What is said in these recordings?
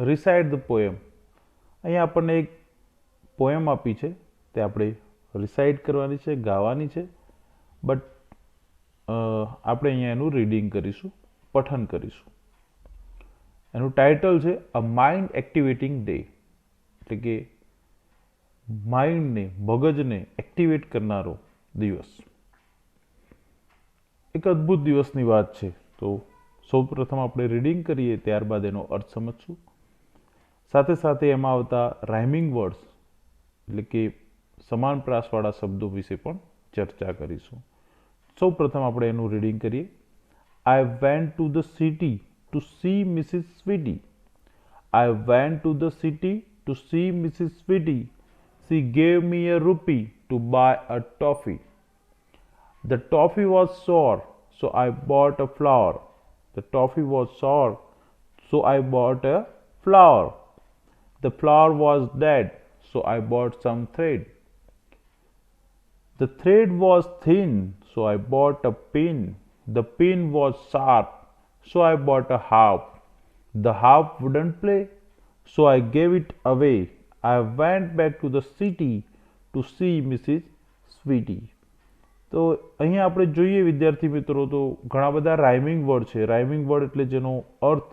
Recite the poem. અહીંયા આપણને એક પોએમ આપી છે, તે આપણે રિસાઇટ કરવાની છે, ગાવાની છે. બટ આપણે અહીંયા એનું રીડિંગ કરીશું, પઠન કરીશું. એનું ટાઇટલ છે અ માઇન્ડ એક્ટિવેટિંગ ડે, એટલે કે માઇન્ડને, મગજને એક્ટિવેટ કરનારો દિવસ. એક અદ્ભુત દિવસની વાત છે. તો સૌપ્રથમ આપણે રીડિંગ કરીએ, ત્યારબાદ એનો અર્થ સમજશું. સાથે સાથે એમાં આવતા રાઇમિંગ વર્ડ્સ, એટલે કે સમાન પ્રાસવાળા શબ્દો વિશે પણ ચર્ચા કરીશું. સૌપ્રથમ આપણે એનું રીડિંગ કરીએ. I went to the city to see Mrs Sweety. I went to the city to see Mrs Sweety. She gave me a rupee to buy a toffee. The toffee was sour, so I bought a flower. The toffee was sour, so I bought a flower. The flower was dead, so I bought some thread. The thread was thin, so I bought a pin. The pin was sharp, so I bought a harp. The harp wouldn't play, so I gave it away. I went back to the city to see Mrs. Sweetie. તો અહીંયા આપણે જોઈએ વિદ્યાર્થી મિત્રો, તો ઘણા બધા rhyming word છે. રાઇમિંગ વર્ડ એટલે જેનો અર્થ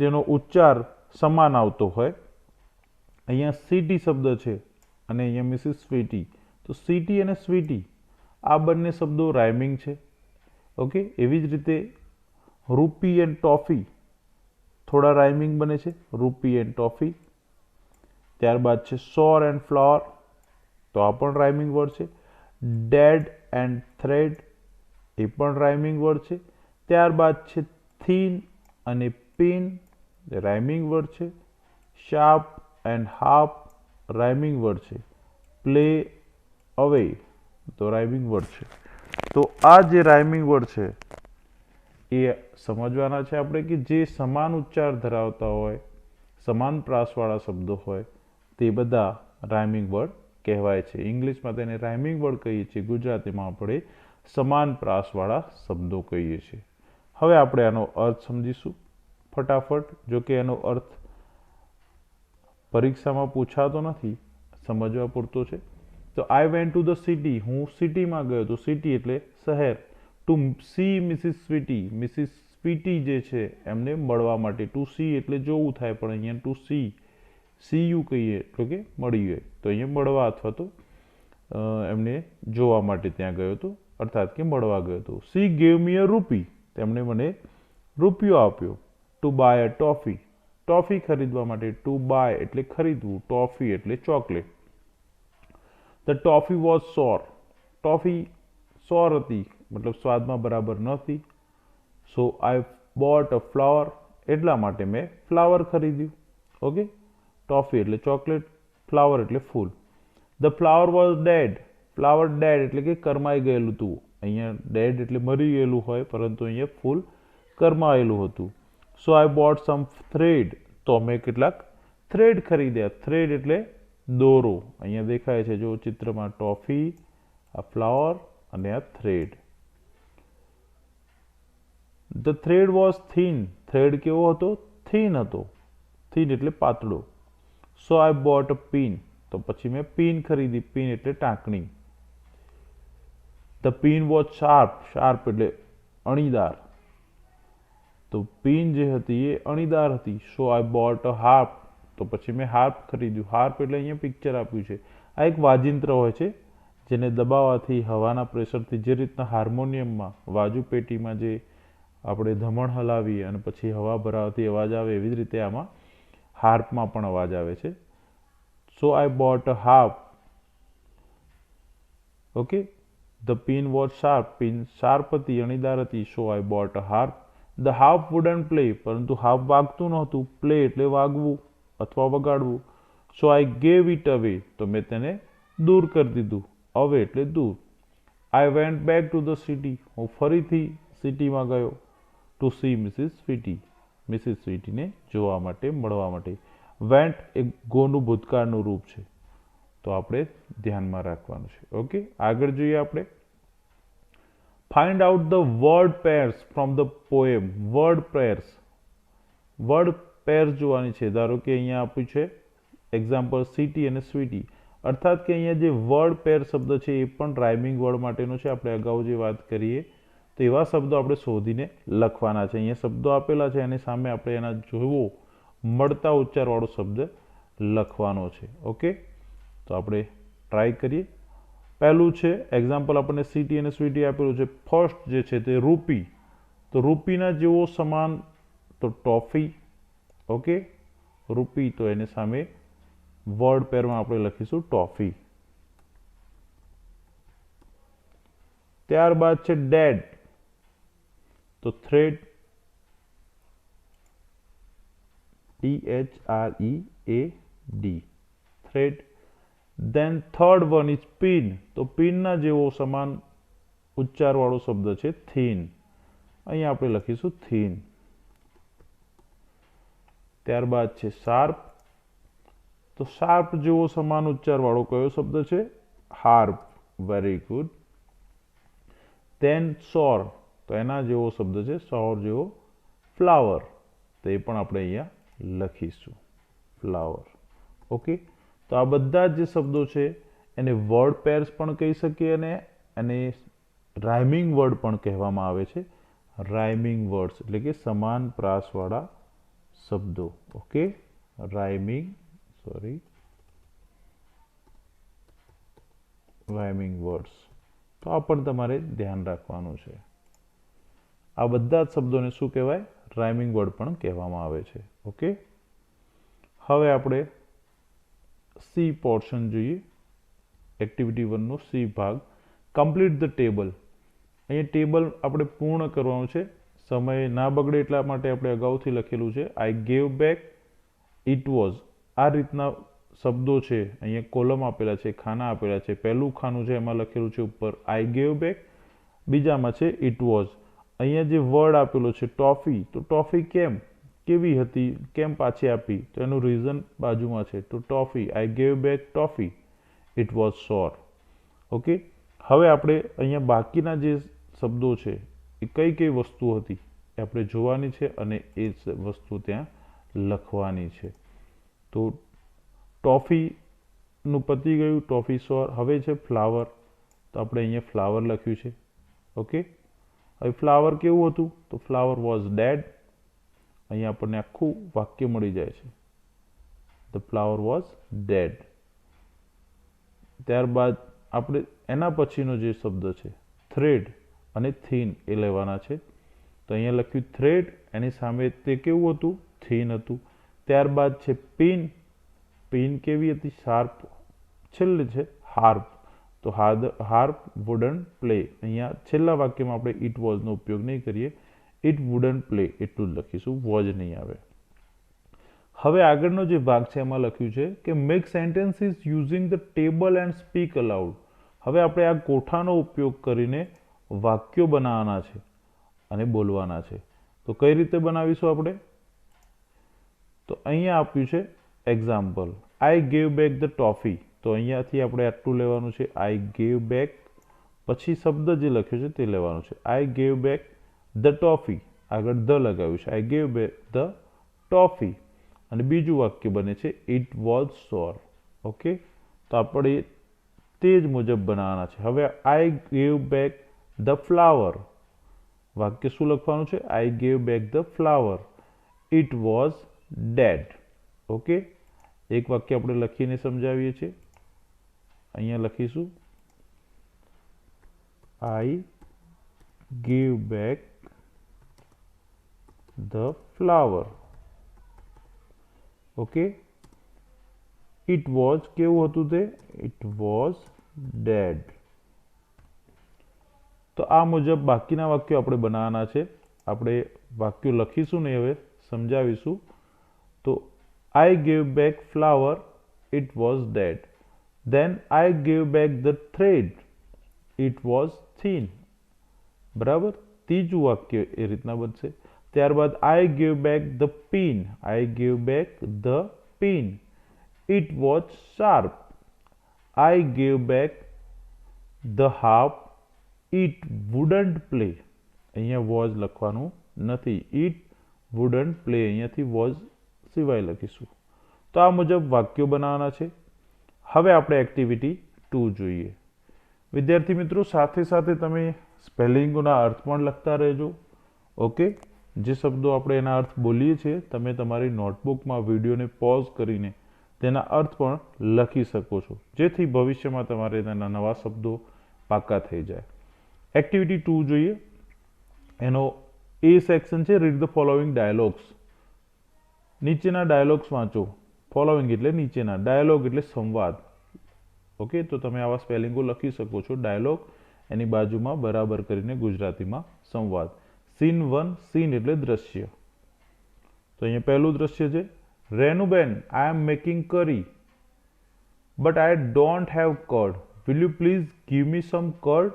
જેનો ઉચ્ચાર સમાન આવતો હોય. અહીંયા સિટી શબ્દ છે અને અહીંયા મિસિસ સ્વીટી. તો સિટી અને સ્વીટી આ બંને શબ્દો રાઇમિંગ છે. ઓકે, એવી જ રીતે રૂપી એન્ડ ટોફી થોડા રાઇમિંગ બને છે, રૂપી એન્ડ ટોફી. ત્યારબાદ છે સોર એન્ડ ફ્લાવર, તો આ પણ રાઇમિંગ વર્ડ છે. ડેડ એન્ડ થ્રેડ, એ પણ રાઇમિંગ વર્ડ છે. ત્યારબાદ છે થીન અને પિન, રાઇમિંગ વર્ડ છે. Sharp and harp, rhyming word છે. પ્લે અવે, તો રાઇમિંગ વર્ડ છે. તો આ જે રાઇમિંગ વર્ડ છે એ સમજવાના છે આપણે, કે જે સમાન ઉચ્ચાર ધરાવતા હોય, સમાન પ્રાસવાળા શબ્દો હોય, તે બધા રાઇમિંગ વર્ડ કહેવાય છે. ઇંગ્લિશમાં તેને રાઇમિંગ વર્ડ કહીએ છીએ, ગુજરાતીમાં આપણે સમાન પ્રાસવાળા શબ્દો કહીએ છીએ. હવે આપણે આનો અર્થ સમજીશું ફટાફટ. જો કે એનો અર્થ પરીક્ષામાં પૂછાતો નથી, સમજવા પૂરતો છે. તો I went to the city, હું સિટીમાં ગયો. તો સિટી એટલે શહેર. To see Mrs Sweety, Mrs Sweety જે છે એમને મળવા માટે. ટુ સી એટલે જોવું થાય, પણ અહીંયા ટુ સી યુ કહીએ એટલે કે મળી ગયે. તો અહીંયા મળવા અથવા તો એમને જોવા માટે ત્યાં ગયો હતો, અર્થાત કે મળવા ગયો હતો. સી ગેવ મી અ રૂપી, તેમણે મને રૂપિયો આપ્યો. To buy a toffee, toffee ખરીદવા માટે. ટુ બાય એટલે ખરીદવું, ટોફી એટલે chocolate. The toffee was sour, toffee sour હતી, મતલબ સ્વાદમાં બરાબર નહોતી. સો આઈ બોટ અ ફ્લાવર, એટલા માટે મેં ફ્લાવર ખરીદ્યું. ઓકે, ટોફી એટલે ચોકલેટ, ફ્લાવર એટલે ફૂલ. The flower was dead, flower dead એટલે કે કરમાઈ ગયેલું હતું. અહીંયા ડેડ એટલે મરી ગયેલું હોય, પરંતુ અહીંયા ફૂલ કરમાયેલું હતું. સો આઈ બોટ સમ થ્રેડ, તો મેં કેટલાક થ્રેડ ખરીદ્યા. થ્રેડ એટલે દોરો. અહીંયા દેખાય છે જો ચિત્રમાં ટોફી, આ ફ્લાવર અને આ thread. The thread was thin, thread કેવો હતો? થીન હતો. થીન એટલે પાતળો. સો આઈ બોટ અ પિન, તો પછી મેં પિન ખરીદી. પિન એટલે ટાંકણી. The pin was sharp, sharp એટલે અણીદાર. તો પિન જે હતી એ અણીદાર હતી. So I bought a harp, તો પછી મેં હાર્પ ખરીદ્યું. હાર્પ એટલે અહીંયા પિક્ચર આપ્યું છે. આ એક વાજિંત્ર હોય છે, જેને દબાવવાથી હવાના પ્રેશરથી, જે રીતના હાર્મોનિયમમાં વાજુ પેટીમાં જે આપણે ધમણ હલાવીએ અને પછી હવા ભરાવતી અવાજ આવે, એવી જ રીતે આમાં હાર્પમાં પણ અવાજ આવે છે. So I bought a harp. Okay, the pin was sharp, pin sharp હતી, અણીદાર હતી. So I bought a harp. The harp wouldn't play, પરંતુ હાર્પ વાગતું નહોતું. પ્લે એટલે વાગવું અથવા વગાડવું. સો આઈ ગેવ ઇટ અવે, તો મેં તેને દૂર કરી દીધું. અવે એટલે દૂર. I went back to the city, હું ફરીથી સિટીમાં ગયો. To see Mrs Sweety, Mrs સ્વીટીને જોવા માટે, મળવા માટે. વેન્ટ એ ગોનું ભૂતકાળનું રૂપ છે, તો આપણે ધ્યાનમાં રાખવાનું છે. ઓકે, આગળ જોઈએ આપણે. Find out the word pairs from the poem. Word pairs, word pairs જોવાની છે। ધારો કે અહીંયા આપ્યું છે એક્ઝામ્પલ સિટી અને સ્વીટી, અર્થાત કે અહીંયા જે વર્ડ પેર શબ્દ છે એ પણ રાઇમિંગ વર્ડ માટેનો છે। આપણે અગાઉ જે વાત કરીએ તો એવા શબ્દો આપણે શોધીને લખવાના છે। અહીંયા શબ્દો આપેલા છે એની સામે આપણે એના જોવો મળતા ઉચ્ચારવાળો શબ્દ લખવાનો છે। ઓકે, તો આપણે ટ્રાય કરીએ। પહેલું છે એક્ઝામ્પલ આપણને સિટી અને સ્વીટી આપેલું છે। ફર્સ્ટ જે છે તે રૂપી, તો રૂપીના જેવો સમાન તો ટોફી। ઓકે, રૂપી તો એની સામે વર્ડ પેરમાં આપણે લખીશું ટોફી। ત્યારબાદ છે ડેડ, તો thread, THREAD, thread. Then third one is pin, તો પિનના જેવો સમાન ઉચ્ચારવાળો શબ્દ છે થીન, અહીંયા આપણે લખીશું થીન। ત્યારબાદ છે શાર્પ, તો શાર્પ જેવો સમાન ઉચ્ચારવાળો કયો શબ્દ છે? Harp, very good. દેન સોર, તો એના જેવો શબ્દ છે સોર જેવો ફ્લાવર, તો એ પણ આપણે અહીંયા લખીશું ફ્લાવર। ઓકે, તો આ બધા જે શબ્દો છે એને વર્ડ પેર્સ પણ કહી શકીએ અને એને રાઇમિંગ વર્ડ પણ કહેવામાં આવે છે। રાઇમિંગ વર્ડ્સ એટલે કે સમાન પ્રાસવાળા શબ્દો। ઓકે, રાઇમિંગ વર્ડ્સ, તો આ પણ તમારે ધ્યાન રાખવાનું છે। આ બધા જ શબ્દોને શું કહેવાય? રાઇમિંગ વર્ડ પણ કહેવામાં આવે છે। ઓકે, હવે આપણે સી પોર્શન જોઈએ, એક્ટિવિટી 1 નો સી ભાગ, કમ્પ્લીટ ધ ટેબલ। અહીંયા ટેબલ આપણે પૂર્ણ કરવાનું છે, સમય ના બગડે એટલા માટે આપણે અગાઉથી લખેલું છે I gave back, it was, આ રીતના શબ્દો છે। અહીંયા કોલમ આપેલા છે, ખાના આપેલા છે। પહેલું ખાનું છે એમાં લખેલું છે ઉપર આઈ ગેવ બેક, બીજામાં છે ઇટ વોઝ। અહીંયા જે વર્ડ આપેલો છે ટોફી, તો ટોફી કેવી હતી, કેમ પાછી આપી, તો એનું રીઝન બાજુમાં છે, તો toffee, I gave back toffee, it was સોર। ઓકે, હવે આપણે અહીંયા બાકીના જે શબ્દો છે એ કઈ કઈ વસ્તુ હતી એ આપણે જોવાની છે અને એ વસ્તુ ત્યાં લખવાની છે। તો ટોફીનું પતી ગયું, ટોફી સોર। હવે છે ફ્લાવર, તો આપણે અહીંયા ફ્લાવર લખ્યું છે। ઓકે, હવે ફ્લાવર કેવું હતું, તો ફ્લાવર વોઝ ડેડ, અહીંયા આપણને આખું વાક્ય મળી જાય છે, ધ ફ્લાવર વોઝ ડેડ। ત્યારબાદ આપણે એના પછીનો જે શબ્દ છે થ્રેડ અને થીન એ લેવાના છે, તો અહીંયા લખ્યું થ્રેડ, એની સામે તે કેવું હતું? થીન હતું। ત્યારબાદ છે પિન, પિન કેવી હતી? શાર્પ। છેલ્લે છે હાર્પ, તો હાર્પ વુડન્ટ પ્લે, અહીંયા છેલ્લા વાક્યમાં આપણે ઇટ વોઝનો ઉપયોગ નહીં કરીએ, ઇટ વુડન્ટ પ્લે એટલું જ લખીશું, વોઝ નહીં આવે। હવે આગળનો જે ભાગ છે એમાં લખ્યું છે કે make sentences using the table and speak allowed. હવે આપણે આ કોઠાનો ઉપયોગ કરીને વાક્યો બનાવવાના છે અને બોલવાના છે। તો કઈ રીતે બનાવીશું આપણે? તો અહીંયા આપ્યું છે example I gave back the toffee, તો અહીંયાથી આપણે આટલું લેવાનું છે આઈ ગેવ બેક, પછી શબ્દ જે લખ્યો છે તે લેવાનું છે I gave back the toffee, આગળ ધ લગાવ્યું છે I gave back the toffee, અને બીજું વાક્ય બને છે ઇટ વોઝ સોર। ઓકે, તો આપણે તે જ મુજબ બનાવવાના છે। હવે I gave back the flower, વાક્ય શું લખવાનું છે? I gave back the flower, it was dead. Okay, એક વાક્ય આપણે લખીને સમજાવીએ છીએ, અહીંયા લખીશું I gave back the flower. Okay, it was કેવું હતું તે? It was dead. તો આ મુજબ બાકીના વાક્યો આપણે બનાવવાના છે। આપણે વાક્યો લખીશું ને હવે સમજાવીશું। તો I gave back flower, it was dead. Then I gave back the thread, it was thin. બરાબર, ત્રીજું વાક્ય એ રીતના બનશે। ત્યારબાદ I gave back the pin, I gave back the pin, it was sharp. I gave back the harp, it wouldn't play, અહીંયા was લખવાનું નથી, ઇટ વુડન્ટ પ્લે, અહીંયાથી વોઝ સિવાય લખીશું. તો આ મુજબ વાક્યો બનાવવાના છે. હવે આપણે એક્ટિવિટી 2 જોઈએ. વિદ્યાર્થી મિત્રો, સાથે સાથે તમે સ્પેલિંગોના અર્થ પણ લખતા રહેજો. ઓકે, જે શબ્દો આપણે એના અર્થ બોલીએ છીએ તમે તમારી નોટબુકમાં વિડીયોને પોઝ કરીને તેના અર્થ પણ લખી શકો છો, જેથી ભવિષ્યમાં તમારે તેના નવા શબ્દો પાક્કા થઈ જાય. એક્ટિવિટી 2 જોઈએ. એનો એ સેક્શન છે રીડ ધ ફોલોઈંગ ડાયલોગ્સ. નીચેના ડાયલોગ્સ વાંચો. ફોલોઈંગ એટલે નીચેના, ડાયલોગ એટલે સંવાદ. ઓકે, તો તમે આવા સ્પેલિંગો લખી શકો છો. ડાયલોગ એની બાજુમાં બરાબર કરીને ગુજરાતીમાં સંવાદ. સીન 1, સીન એટલે દ્રશ્ય. તો અહીંયા પહેલું દ્રશ્ય છે, Renuben, I am making curry but I don't have curd, will you please give me some curd.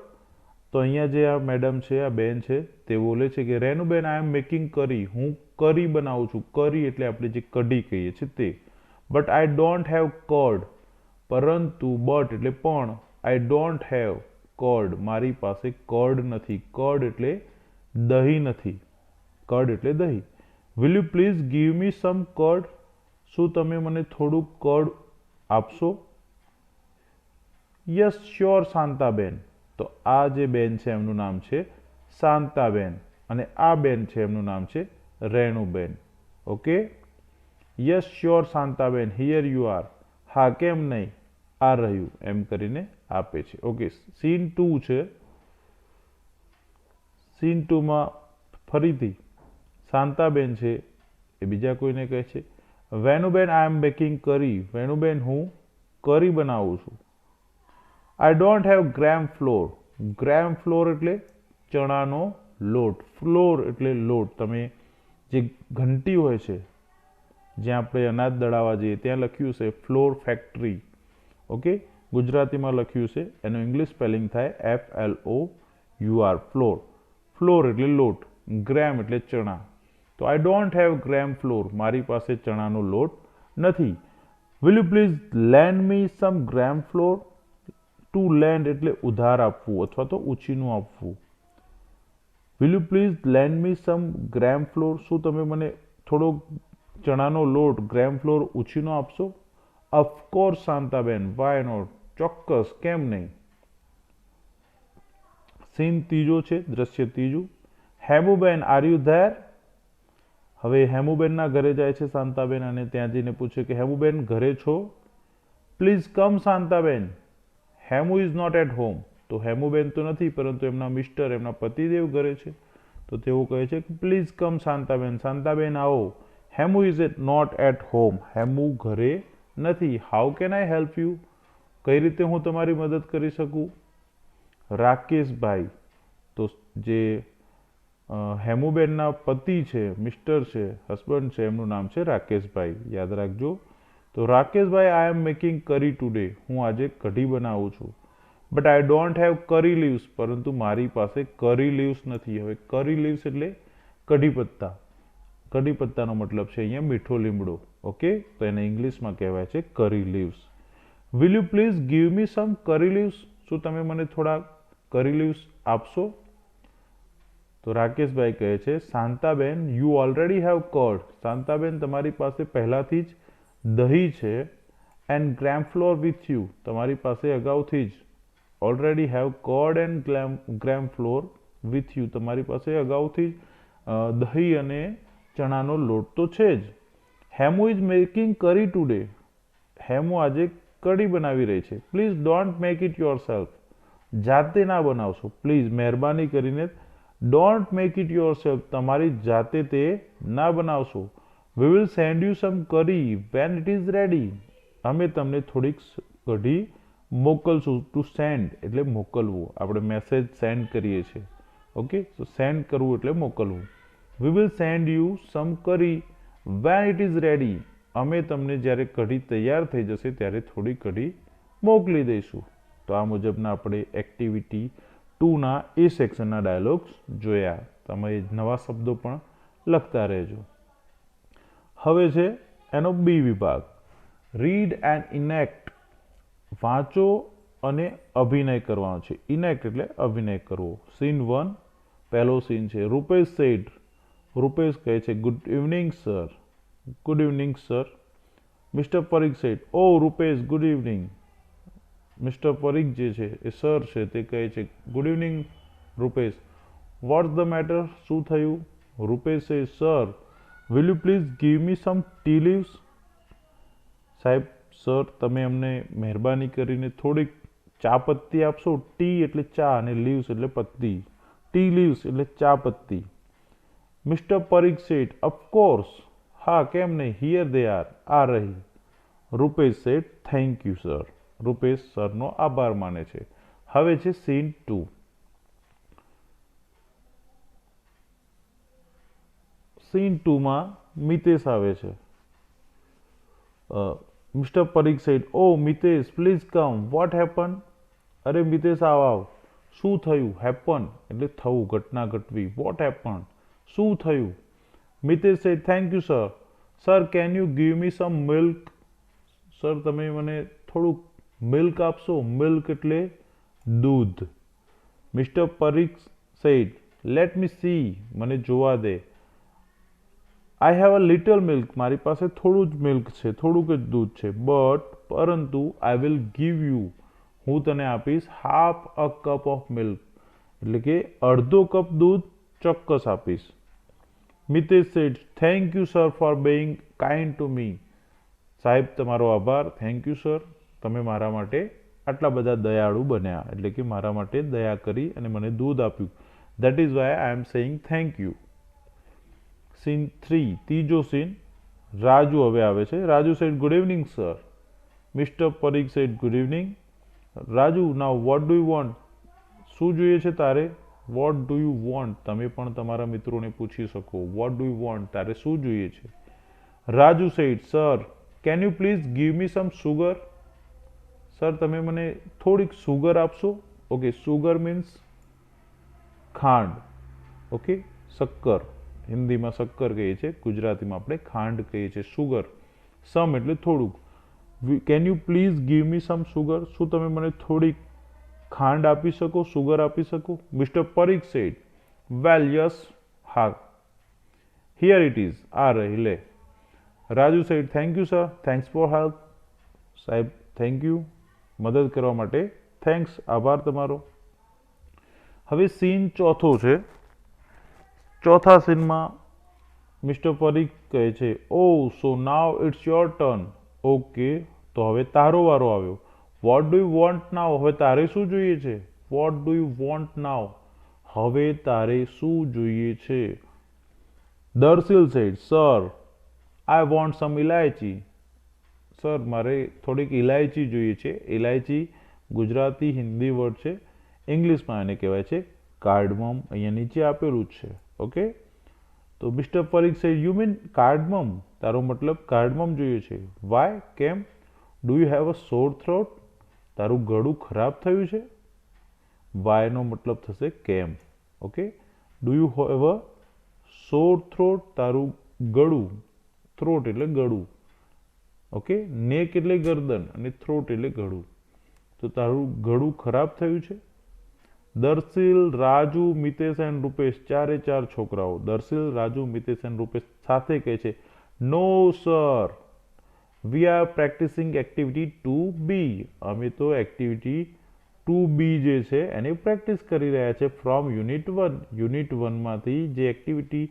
તો અહીંયા જે આ મેડમ છે, આ બેન છે, તે બોલે છે કે રેનુબેન, આઈ એમ મેકિંગ કરી, હું કરી બનાવું છું. કરી એટલે આપણે જે કઢી કહીએ છીએ તે. But I don't have curd, પરંતુ, બટ એટલે પણ, આઈ ડોન્ટ હેવ કર્ડ, મારી પાસે કર્ડ નથી. કર્ડ એટલે દહીં નથી. કર્ડ એટલે દહીં. Will you please give me some curd, શું તમે મને થોડું કર્ડ આપશો? Yes sure Shantaben. તો આ જે બેન છે એમનું નામ છે શાંતાબેન અને આ બેન છે એમનું નામ છે Renuben. Okay, yes sure Shantaben, here you are. હા કેમ નહીં, આ રહ્યું, એમ કરીને આપે છે. ઓકે, સીન 2 છે. સીન 2માં ફરીથી શાંતાબેન છે એ બીજા કોઈને કહે છે, વેનુબેન, આઈ એમ બેકિંગ કરી. વેનુબેન, હું કરી બનાવું છું. આઈ don't have gram floor. Gram floor એટલે ચણાનો લોટ. ફ્લોર એટલે લોટ. તમે જે ઘંટી હોય છે જ્યાં આપણે અનાજ દળાવવા જઈએ ત્યાં લખ્યું છે ફ્લોર ફેક્ટરી. ઓકે, ગુજરાતીમાં લખ્યું છે, એનું ઇંગ્લિશ સ્પેલિંગ થાય FLOUR, ફ્લોર. ફ્લોર એટલે લોટ, ગ્રેમ એટલે ચણા. તો I don't have gram flour, મારી પાસે ચણાનો લોટ નથી. Will you please lend me some gram flour. To lend એટલે ઉધાર આપવું અથવા તો ઉછીનું આપવું. Will you please lend me some gram flour, શું તમે મને થોડો ચણાનો લોટ ગ્રેમ ફ્લોર ઉછીનો આપશો? ઓફકોર્સ શાંતાબેન, વાય નોટ, ચોક્કસ, કેમ નહીં. સીન 3 છે, દ્રશ્ય 3. હેમુબેન, આર યુ ધેર. હવે હેમુબેનના ઘરે જાય છે શાંતાબેન અને ત્યાં જઈને પૂછે કે હેમુબેન ઘરે છો? Please come Shantaben, Hemu is not at home. તો હેમુબેન તો નથી, પરંતુ એમના મિસ્ટર, એમના પતિદેવ ઘરે છે. તો તેઓ કહે છે કે પ્લીઝ કમ શાંતાબેન, શાંતાબેન આવો. Hemu is not at home, હેમુ ઘરે નથી. How can I help you, કઈ રીતે હું તમારી મદદ કરી શકું? રાકેશભાઈ, તો જે હેમુબેનના પતિ છે, મિસ્ટર છે, હસબન્ડ છે, એમનું નામ છે રાકેશભાઈ, યાદ રાખજો. તો રાકેશભાઈ, આઈ એમ મેકિંગ કરી ટુડે, હું આજે કઢી બનાવું છું. બટ આઈ ડોન્ટ હેવ કરી લીવ્સ, પરંતુ મારી પાસે કરી લીવ્સ નથી. હવે કરી લીવ્સ એટલે કઢી પત્તા. કઢી પત્તાનો મતલબ છે અહીંયા મીઠો લીમડો. ઓકે, તો એને ઇંગ્લિશમાં કહેવાય છે curry leaves. Will you please give me some curry leaves, શું તમે મને થોડા કરી લીવ્સ આપશો? તો રાકેશભાઈ કહે છે, Shantaben, you already have curd. Shantaben, તમારી પાસે પહેલાથી જ દહીં છે. And gram flour with you, તમારી પાસે અગાઉથી જ already have curd and gram flour with you, તમારી પાસે અગાઉથી દહીં અને ચણાનો લોટ તો છે જ. હેમુ ઇઝ મેકિંગ કરી ટુડે, હેમુ આજે કઢી બનાવી રહી છે. Please don't make it your self, જાતે ના બનાવશો. પ્લીઝ, મહેરબાની કરીને don't make it your self, તમારી જાતે તે ના બનાવશો. We will send you some કરી વેન ઇટ ઇઝ રેડી, અમે તમને થોડીક કઢી મોકલશું. ટુ સેન્ડ એટલે મોકલવું, આપણે મેસેજ સેન્ડ કરીએ છીએ. ઓકે, તો સેન્ડ કરવું એટલે મોકલવું. We will send you some કરી વેન ઇટ ઇઝ રેડી, અમે તમને જ્યારે કઢી તૈયાર થઈ જશે ત્યારે થોડી કઢી મોકલી દઈશું. તો આ મુજબના આપણે એક્ટિવિટી 2ના એ સેક્શનના ડાયલોગ્સ જોયા. તમે નવા શબ્દો પણ લખતા રહેજો. હવે છે એનો બી વિભાગ, રીડ એન્ડ ઇનેક્ટ. વાંચો અને અભિનય કરવાનો છે. ઇનેક્ટ એટલે અભિનય કરવો. સીન 1, પહેલો સીન છે. રૂપેશ સેડ, રૂપેશ કહે છે good evening sir. Good evening, sir. Mr. Parikh said, Oh, Rupesh, good evening. Mr Parikh જે છે એ સર છે તે કહે છે good evening Rupesh. What's the matter, શું થયું? રૂપેશ છે sir will you please give me some tea leaves. સાહેબ સર તમે અમને મહેરબાની કરીને થોડીક ચા પત્તી આપશો. ટી એટલે ચા અને લીવ્સ એટલે પત્તી. ટી લીવ્સ એટલે ચા પત્તી. મિસ્ટર પરીખ સેટ ઓફકોર્સ, હા કેમ નહીં, હિયર દે આર, આ રહી. Rupesh said thank you sir. Rupesh સરનો આભાર માને છે. હવે છે સીન 2. સીન 2માં મિતેશ આવે છે. Mr Parikh said oh Mitesh please come, what happen. અરે મિતેશ આવ. શું થયું? હેપન એટલે થવું, ઘટના ઘટવી. વોટ હેપન શું થયું? Mitesh said thank you sir. Sir can you give me some milk. Sir તમે મને થોડુંક મિલ્ક આપશો. મિલ્ક એટલે દૂધ. Mr Parikh said let me see, મને જોવા દે. I have a little milk, મારી પાસે થોડું જ મિલ્ક છે, થોડુંક જ દૂધ છે. બટ પરંતુ આઈ વિલ ગીવ યુ, હું તને આપીશ half a cup of milk, એટલે કે અડધો કપ દૂધ ચોક્કસ આપીશ. Mitesh said thank you sir for being kind to me. સાહેબ તમારો આભાર, થેન્ક યુ સર, તમે મારા માટે આટલા બધા દયાળુ બન્યા, એટલે કે મારા માટે દયા કરી અને મને દૂધ આપ્યું. That is why I am saying thank you. Scene 3, ત્રીજો સીન. રાજુ હવે આવે છે. Raju said good evening sir. Mr Parikh said good evening. Raju now what do you want, શું જોઈએ છે તારે? વોટ ડુ યુ વોન્ટ, તમે પણ તમારા મિત્રોને પૂછી શકો. વોટ ડુ યુ વોન્ટ, તારે શું જોઈએ છે? Raju said sir can you please give me some sugar. Sir તમે મને થોડીક સુગર આપશો. ઓકે, સુગર મીન્સ ખાંડ. ઓકે, શક્કર. હિન્દીમાં શક્કર કહીએ છીએ, ગુજરાતીમાં આપણે ખાંડ કહીએ છીએ. સુગર, સમ એટલે થોડુંક. Can you please give me some sugar, શું તમે મને થોડીક ખાંડ આપી શકો, સુગર આપી શકો? મિસ્ટર પરીખ સેડ વેલ યસ, હા, હિયર ઇટ ઇઝ, આ રહી લે. Raju sad thank you sir, thanks for help. સાહેબ થેન્ક યુ, મદદ કરવા માટે થેન્ક્સ, આભાર તમારો. હવે સીન ચોથો છે. ચોથા સીનમાં મિસ્ટર પરીખ કહે છે oh so now it's your turn. Okay, તો હવે તારો વારો આવ્યો. What do you want now, હવે તારે શું જોઈએ છે? What do you want now, હવે તારે શું જોઈએ છે? Darshil said sir I want some elaichi. Sir મારે થોડીક ઇલાયચી જોઈએ છે. ઇલાયચી ગુજરાતી હિન્દી વર્ડ છે, ઇંગ્લિશમાં એને કહેવાય છે કાર્ડમમ. અહીંયા નીચે આપેલું જ છે. ઓકે, તો mister Parikh said you mean cardamom, તારો મતલબ કાર્ડમમ જોઈએ છે. વાય, કેમ? ડુ યુ હેવ અ સોર થ્રોટ, તારું ગળું ખરાબ થયું છે. વાયનો મતલબ થશે કેમ. Okay, do you have a સોર થ્રોટ, તારું ગળું, થ્રોટ એટલે ગળું. ઓકે, નેક એટલે ગરદન અને થ્રોટ એટલે ગળું. તો તારું ગળું ખરાબ થયું છે. દર્શિલ, રાજુ, મિતેશ એન્ડ રૂપેશ, ચારે ચાર છોકરાઓ દર્શિલ, રાજુ, મિતેશ એન્ડ રૂપેશ સાથે કહે છે no sir we are practising activity 2B. અમે તો એક્ટિવિટી 2B જે છે એની પ્રેક્ટિસ કરી રહ્યા છે ફ્રોમ યુનિટ 1. યુનિટ 1માંથી જે એક્ટિવિટી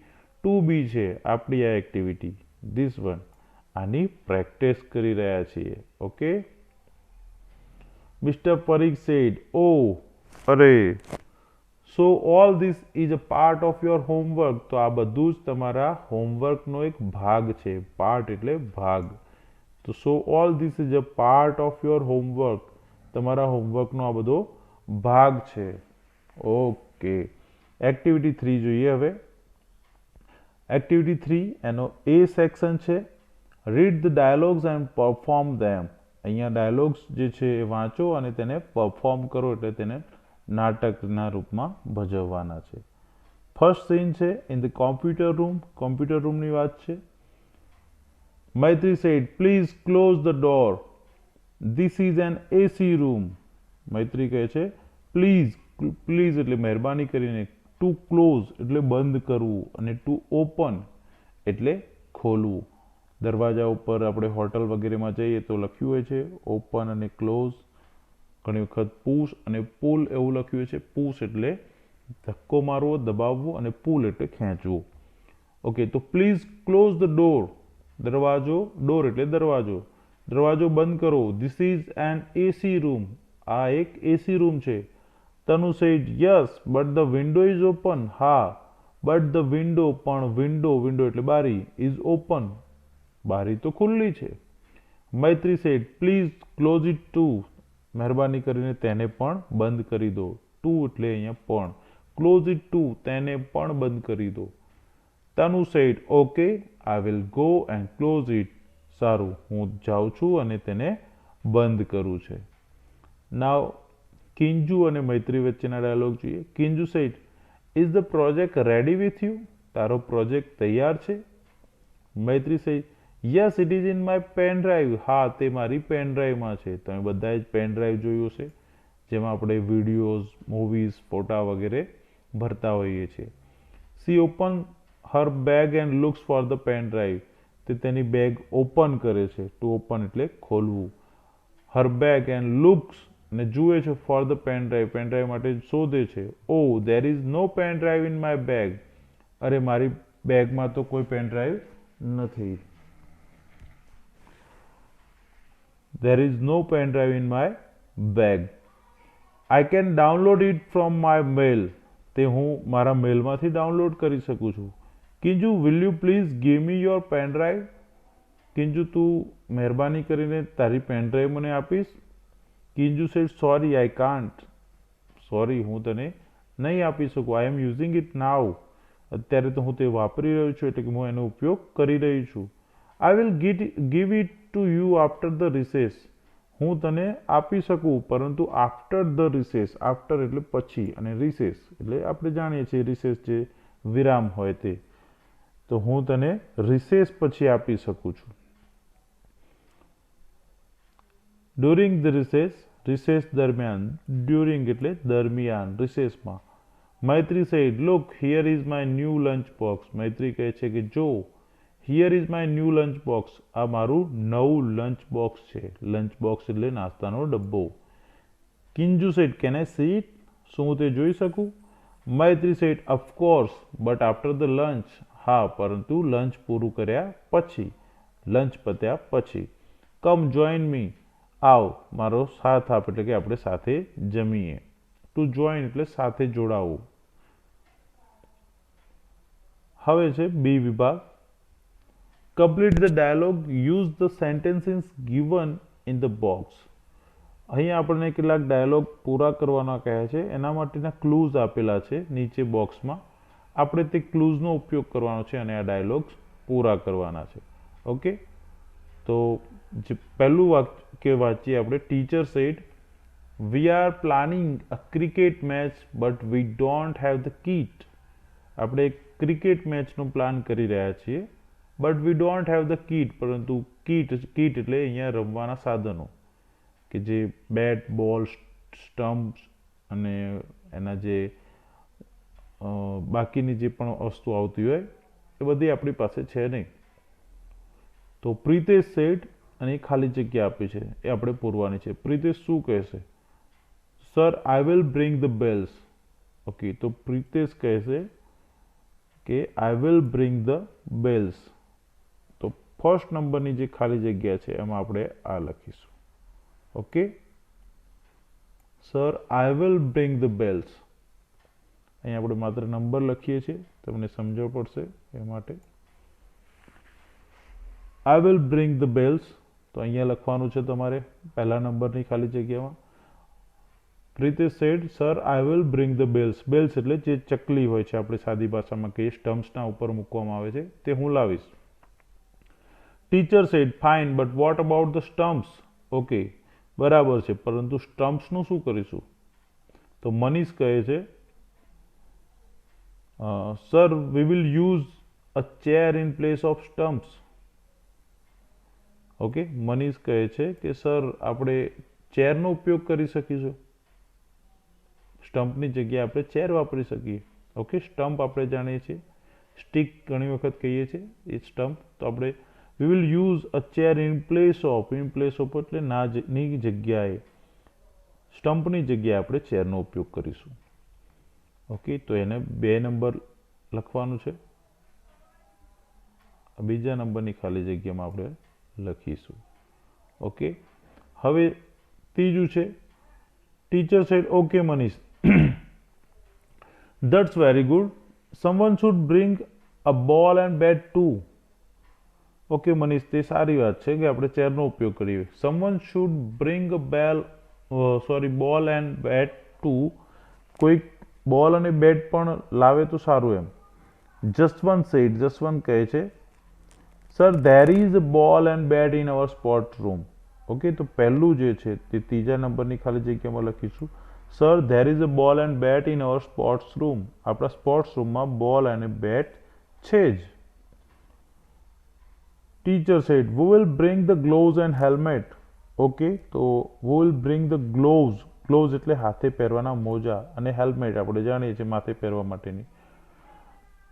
2B છે આપણી આ એક્ટિવિટી, ધીસ વન, આની પ્રેક્ટિસ કરી રહ્યા છીએ. ઓકે. મિસ્ટર પરીખ સેડ ઓ અરે, સો all this is a part of your homework. તો આ બધું જ તમારા હોમવર્કનો એક ભાગ છે. પાર્ટ એટલે ભાગ. તો સો all this is a part of your homework, તમારા હોમવર્કનો આ બધો ભાગ છે. ઓકે, એક્ટિવિટી 3 જોઈએ હવે. એક્ટિવિટી 3 એનો એ સેક્શન છે. Read the dialogues and perform them. અહીંયા ડાયલોગ્સ જે છે એ વાંચો અને તેને પરફોર્મ કરો, એટલે તેને નાટકના રૂપમાં ભજવવાના છે. ફર્સ્ટ સીન છે in the computer room. Computer રૂમની વાત છે. Maitri said please close the door, this is an AC room. Maitri કહે છે પ્લીઝ, પ્લીઝ એટલે મહેરબાની કરીને, ટુ ક્લોઝ એટલે બંધ કરવું અને ટુ ઓપન એટલે ખોલવું. દરવાજા ઉપર આપણે હોટલ વગેરેમાં જઈએ તો લખ્યું હોય છે ઓપન અને ક્લોઝ. ઘણી વખત પુશ અને પુલ એવું લખ્યું હોય છે. પુશ એટલે ધક્કો મારવો, દબાવવો, અને પુલ એટલે ખેંચવું. ઓકે, તો પ્લીઝ ક્લોઝ ધ ડોર. દરવાજો, ડોર એટલે દરવાજો. દરવાજો બંધ કરો. This is an AC room. આ એક એસી રૂમ છે. Tanu said yes but the window is open. હા, બટ ધ વિન્ડો પણ વિન્ડો એટલે બારી ઇઝ ઓપન. બારી તો ખુલ્લી છે. Maitri said please close it too. મહેરબાની કરીને તેને પણ બંધ કરી દો. ટુ એટલે અહીંયા પણ. ક્લોઝ ઇટ ટુ તેને પણ બંધ કરી દો. Tanu said okay I will go and close it. સારું, હું જાઉં છું અને તેને બંધ કરું છે. નાવ કિંજુ અને મૈત્રી વચ્ચેના ડાયલોગ જોઈએ. Kinju said is the project ready with you. તારો પ્રોજેક્ટ તૈયાર છે. Maitri said yes it is in my pen drive. હા, તે મારી પેન ડ્રાઈવમાં છે. તમે બધાએ જ પેન ડ્રાઈવ જોયું છે જેમાં આપણે વિડીયોઝ, મૂવીઝ, ફોટા વગેરે ભરતા હોઈએ છીએ. She open her bag and looks for the pen drive. તે તેની બેગ ઓપન કરે છે. ટુ ઓપન એટલે ખોલવું. હર બેગ એન્ડ લુક્સ અને જુએ છે for the pen drive. Pen drive માટે શોધે છે. Oh there is no pen drive in my bag. અરે મારી બેગમાં તો કોઈ પેન ડ્રાઈવ નથી. There is no pen drive in my bag. I can download it from my mail. તે હું મારા મેલમાંથી ડાઉનલોડ કરી શકું છું. કિંજુ will you please give me your pen drive? કિંજુ તું મહેરબાની કરીને તારી પેન ડ્રાઈવ મને આપીશ. કિંજુ said sorry I can't. Sorry, હું તને નહીં આપી શકું. I am using it now. અત્યારે તો હું તે વાપરી રહ્યો છું, એટલે કે હું એનો ઉપયોગ કરી રહી છું. I will give it to you after the recess. હું તને આપી શકું પરંતુ after the recess. after એટલે પછી અને recess એટલે આપણે જાણીએ છીએ recess જે વિરામ હોય તે. તો હું તને recess પછી આપી શકું છું. during the recess, recess દરમિયાન. during એટલે દરમિયાન, recessમાં. મૈત્રી said look here is my new lunch box. મૈત્રી કહે છે કે જો here is my new lunch box. આ મારું નવું લંચ બોક્સ છે. લંચ બોક્સ એટલે નાસ્તાનો ડબ્બો. Kinju said can I see it. શું હું તે જોઈ શકું? Maitri said of course but after the lunch. હા, પરંતુ લંચ પૂરું કર્યા પછી. લંચ પત્યા પછી. Come join me. આવ મારો સાથ આપ, એટલે કે આપણે સાથે જમીએ. ટુ જોઈન એટલે સાથે જોડાવું. હવે છે બી વિભાગ. Complete the dialogue. Use the sentences given in the box. અહીંયા આપણને કેટલાક ડાયલોગ પૂરા કરવાના કહે છે. એના માટેના ક્લૂઝ આપેલા છે નીચે બોક્સમાં. આપણે તે ક્લૂઝનો ઉપયોગ કરવાનો છે અને આ ડાયલોગ્સ પૂરા કરવાના છે. ઓકે, તો જે પહેલું વાક્ય વાંચીએ આપણે. Teacher said we are planning a cricket match but we don't have the kit. આપણે ક્રિકેટ મેચનો પ્લાન કરી રહ્યા છીએ but we don't have the kit. પરંતુ કીટ એટલે અહીંયા રમવાના સાધનો, કે જે બેટ, બોલ, સ્ટમ્પ્સ અને એના જે બાકીની જે પણ વસ્તુ આવતી હોય એ બધી આપણી પાસે છે નહીં. તો પ્રિતેશ સેડ અને ખાલી જગ્યા આપી છે એ આપણે પૂરવાની છે. પ્રિતેશ શું કહેશે? Sir I will bring the bells. Okay, તો પ્રિતેશ કહેશે કે આઈ વિલ બ્રિંગ ધ બેલ્સ. તો ફર્સ્ટ નંબરની જે ખાલી જગ્યા છે એમાં આપણે આ લખીશું. Okay, sir I will bring the bells. અહીંયા આપણે માત્ર નંબર લખીએ છીએ, તમને સમજવું પડશે એ માટે. I will bring the bells તો અહીંયા લખવાનું છે તમારે પહેલા નંબરની ખાલી જગ્યામાં. Pritesh said sir I will bring the bells. Bells એટલે જે ચકલી હોય છે, આપણે સાદી ભાષામાં કહીએ સ્ટમ્પ્સના ઉપર મૂકવામાં આવે છે, તે હું લાવીશ. Teacher said fine but what about the stumps. Okay, બરાબર છે, પરંતુ સ્ટમ્પ્સનું શું કરીશું? તો મનીષ કહે છે sir we will use a chair in place of stumps. Okay, Manish કહે છે કે સર આપણે ચેરનો ઉપયોગ કરી શકીશું. સ્ટમ્પની જગ્યાએ આપણે ચેર વાપરી શકીએ. ઓકે, સ્ટમ્પ આપણે જાણીએ છીએ, સ્ટીક ઘણી વખત કહીએ છીએ એ સ્ટમ્પ. તો આપણે we will use a chair in place of એટલે ની જગ્યાએ, સ્ટમ્પની જગ્યાએ આપણે ચેરનો ઉપયોગ કરીશું. ઓકે, તો એને 2 નંબર લખવાનું છે. બીજા નંબરની ખાલી જગ્યામાં આપણે લખીશું. ઓકે, હવે ત્રીજું છે teacher said okay Manish that's very good, someone should bring a ball and bat too. Okay Manish, તે સારી વાત છે કે આપણે ચેરનો ઉપયોગ કરીએ. Someone should bring ball and bat too, કોઈક બોલ અને બેટ પણ લાવે તો સારું એમ. જસવંત સેડ, જસવંત કહે છે sir there is a ball and bat in our sport room. Okay, તો પહેલું જે છે તે ત્રીજા નંબરની ખાલી જગ્યામાં લખીશું. Sir there is a ball and bat in our sports room. આપણા સ્પોર્ટ્સ રૂમમાં બોલ અને બેટ છે જ. Teacher said we will bring the gloves and helmet. Okay, તો we will bring the gloves, gloves એટલે હાથે પહેરવાના મોજા, અને હેલ્મેટ આપણે જાણીએ છીએ માથે પહેરવા માટેની.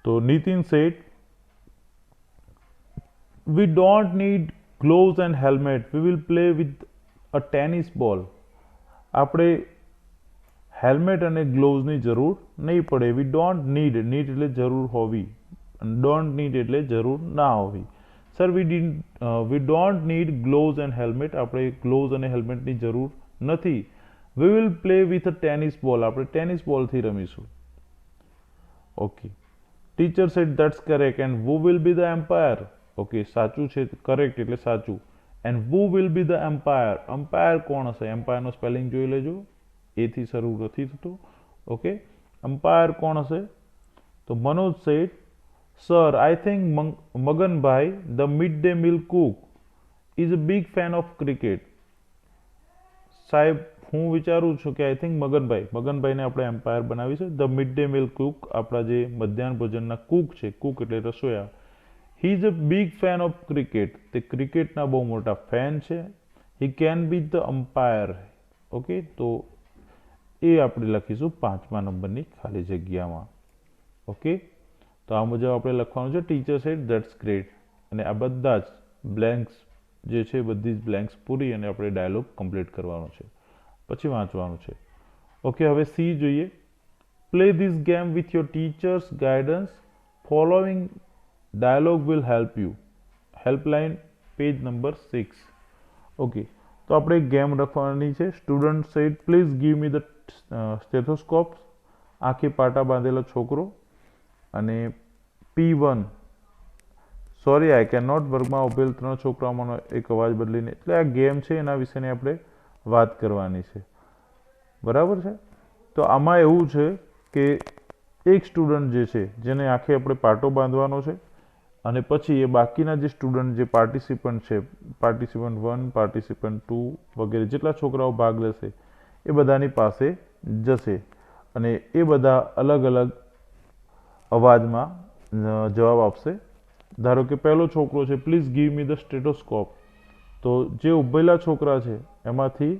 તો Nitin said we don't need gloves and helmet, we will play with a tennis ball. આપણે હેલ્મેટ અને ગ્લોવ્સની જરૂર નહીં પડે. વી ડોન્ટ નીડ, નીડ એટલે જરૂર હોવી, ડોન્ટ નીડ એટલે જરૂર ના હોવી. Sir we don't need gloves and helmet, આપણે ગ્લોવ્સ અને હેલ્મેટની જરૂર નથી. We will play with a tennis ball, આપણે ટેનિસ બોલથી રમીશું. Okay, teacher said that's correct and who will be the umpire. ઓકે, સાચું છે, કરેક્ટ એટલે સાચું. And who will be the umpire, umpire કોણ હશે? એમ્પાયરનો સ્પેલિંગ જોઈ લેજો, એથી શરૂ નથી થતું. ઓકે, અમ્પાયર કોણ હશે? તો Manoj said sir I think Maganbhai the mid day meal cook is a big fan of cricket. સાહેબ હું વિચારું છું કે આઈ થિંક મગનભાઈને આપણે એમ્પાયર બનાવીશું. The mid day meal cook, આપણા જે મધ્યાહન ભોજનના કુક છે, કુક એટલે રસોયા. He is a big fan of cricket, તે ક્રિકેટના બહુ મોટા ફેન છે. He can be the umpire. Okay, તો એ આપણે લખીશું 5મા નંબરની ખાલી જગ્યામાં. ઓકે, તો આ મુજબ આપણે લખવાનું છે ટીચર સેડ ધેટ્સ ગ્રેટ, અને આ બધા જ બ્લેન્ક્સ જે છે બધી જ બ્લેન્ક્સ પૂરી અને આપણે ડાયલોગ કમ્પ્લીટ કરવાનો છે, પછી વાંચવાનું છે. ઓકે, હવે સી જોઈએ. Play this game with your teacher's guidance, following dialogue will help you. Helpline page number 6. Okay, તો આપણે એક ગેમ રખવાની છે. Student said please give me the stethoscope. આંખે પાટા બાંધેલો છોકરો. અને P1 sorry I can not, વર્ગમાં ઉભેલ 3 છોકરાઓમાંનો એક અવાજ બદલીને, એટલે આ ગેમ છે એના વિશેની આપણે વાત કરવાની છે. બરાબર છે? તો આમાં એવું છે કે એક સ્ટુડન્ટ જે છે જેને આંખે આપણે પાટો બાંધવાનો છે, અને પછી એ બાકીના જે સ્ટુડન્ટ જે પાર્ટિસિપન્ટ છે, પાર્ટિસિપન્ટ 1, પાર્ટિસિપન્ટ 2 વગેરે જેટલા છોકરાઓ ભાગ લેશે એ બધાની પાસે જશે, અને એ બધા અલગ અલગ અવાજમાં જવાબ આપશે. ધારો કે પહેલો છોકરો છે please give me the stethoscope, તો જે ઉભેલા છોકરા છે એમાંથી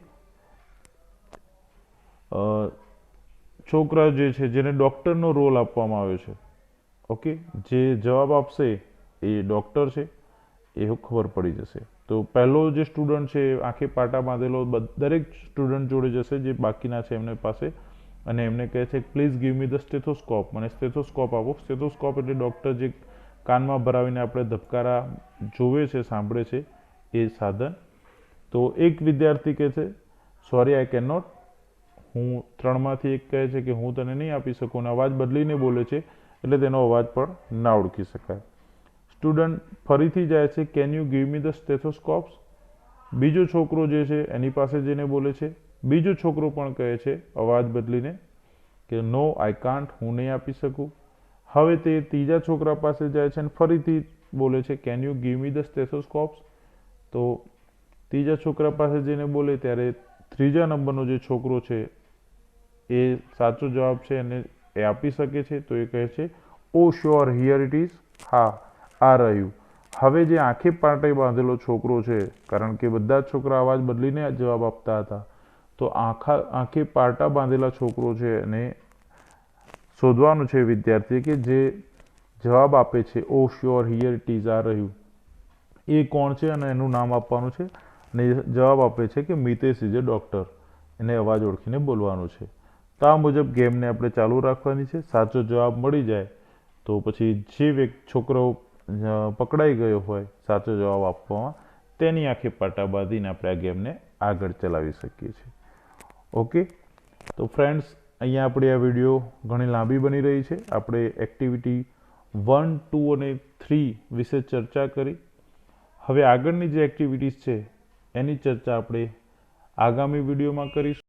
છોકરા જે છે જેને ડૉક્ટરનો રોલ આપવામાં આવ્યો છે, ઓકે, જે જવાબ આપશે એ ડૉક્ટર છે એવું ખબર પડી જશે. તો પહેલો જે સ્ટુડન્ટ છે આંખે પાટા બાંધેલો દરેક સ્ટુડન્ટ જોડે જશે જે બાકીના છે એમને પાસે, અને એમને કહે છે please give me the stethoscope, મને સ્ટેથોસ્કોપ આપો. સ્ટેથોસ્કોપ એટલે ડૉક્ટર જે કાનમાં ભરાવીને આપણે ધબકારા જોવે છે, સાંભળે છે એ સાધન. તો એક વિદ્યાર્થી કહે છે સોરી આઈ કેન નોટ, હું 3માંથી એક કહે છે કે હું તને નહીં આપી શકું, અને અવાજ બદલીને બોલે છે એટલે તેનો અવાજ પણ ના ઓળખી શકાય. સ્ટુડન્ટ ફરીથી જાય છે can you give me the stethoscopes. બીજો છોકરો જે છે એની પાસે જઈને બોલે છે. બીજો છોકરો પણ કહે છે અવાજ બદલીને કે નો આઈ કાન્ટ, હું નહીં આપી શકું. હવે તે ત્રીજા છોકરા પાસે જાય છે અને ફરીથી બોલે છે can you give me the stethoscopes. તો ત્રીજા છોકરા પાસે જઈને બોલે ત્યારે ત્રીજા નંબરનો જે છોકરો છે એ સાચો જવાબ છે અને એ આપી શકે છે. તો એ કહે છે ઓ શ્યોર હિયર ઇટ ઇઝ, હા આ રહ્યું. હવે જે આંખે પાટે બાંધેલો છોકરો છે, કારણ કે બધા જ છોકરા અવાજ બદલીને જવાબ આપતા હતા, તો આંખે પાટા બાંધેલા છોકરો છે અને શોધવાનું છે વિદ્યાર્થીએ કે જે જવાબ આપે છે ઓ શ્યોર હિયર ઇટ ઇઝ, આ રહ્યું, એ કોણ છે અને એનું નામ આપવાનું છે અને એ જવાબ આપે છે કે મિતેશ ઇઝ અ ડૉક્ટર. એને અવાજ ઓળખીને બોલવાનું છે. તો આ મુજબ ગેમને આપણે ચાલુ રાખવાની છે. સાચો જવાબ મળી જાય તો પછી જે છોકરો પકડાઈ ગયો હોય સાચો જવાબ આપવામાં, તેની આંખે પાટા બાંધીને આપણે આ ગેમને આગળ ચલાવી શકીએ છીએ. ઓકે, તો ફ્રેન્ડ્સ, અહીંયા આપણી આ વિડીયો ઘણી લાંબી બની રહી છે. આપણે એક્ટિવિટી 1, 2 અને 3 વિશે ચર્ચા કરી. હવે આગળની જે એક્ટિવિટીઝ છે એની ચર્ચા આપણે આગામી વિડીયોમાં કરીશું.